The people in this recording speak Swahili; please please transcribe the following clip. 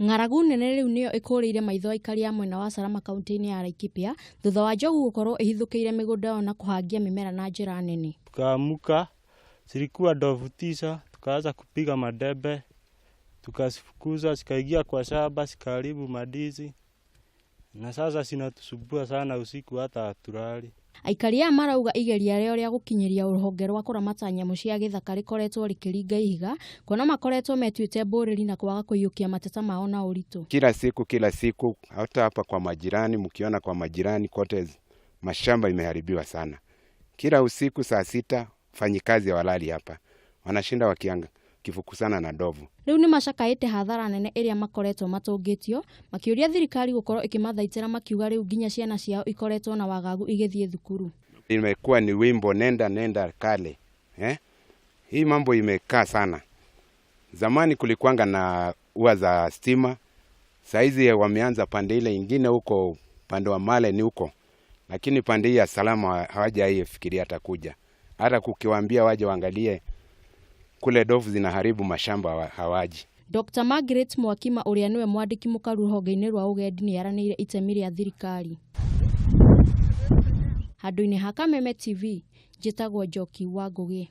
Ng'aragu nene riu niyo ikũrĩire maitho Aikari ya mwena wa Salama kaunti-ini ya Laikipia thutha wa njogu gukorwo ihithukĩire migunda na kuhangia mimera na njĩra nene. Tukaamka, zilikuwa ndovu 9, tukaanza kupiga madebe, tukazifukuza, zikaingia kwa shamba, zikaharibu mandizi. Na sasa zinatusumbua sana usiku hata hatulali. Aikari ya marauga igeria rĩo rĩa gũkinyĩria rũhonge rwa kũramata nyamũ cia gĩthaka rĩkoretwo rĩkĩringa ihiga, kuona makoretwo metuĩte mbũrĩri na kwaga kũiyũkia mateta mao na ũritũ. Kila siku hata hapa kwa majirani, mkiona kwa majirani kote mashamba imeharibiwa sana. Kila usiku saa 6 fanyikazi walali hapa, wanashinda kifukusana na ndovu. Riu ni macakaĩte hathara nene iria makoretwo matũngĩtio, makiuria thirikari gukorwo ikimathaitĩra makiuga riu nginya ciana ciao ikoretwo na wagagu igithie thukuru. Imekuwa ni wimbo nenda kale. Hii mambo imekaa sana. Zamani kulikuanga na ua za stima, saizi wameanza pande ile ingine huko pande wa Male ni huko. Lakini pande hii ya Salama hawajaifikiria atakuja. Hata kukiwaambia waje waangalie kule ndovu zinaharibu mashamba hawaji. Dr. Margaret Mwakima uria niwe mwandiki mukaru rũhonge-inĩ rwa ũgendi nĩ aranĩire itemi rĩa thirikari. Handũ-inĩ ha Kameme TV, njĩtagwo Njoki wa Ngũgĩ.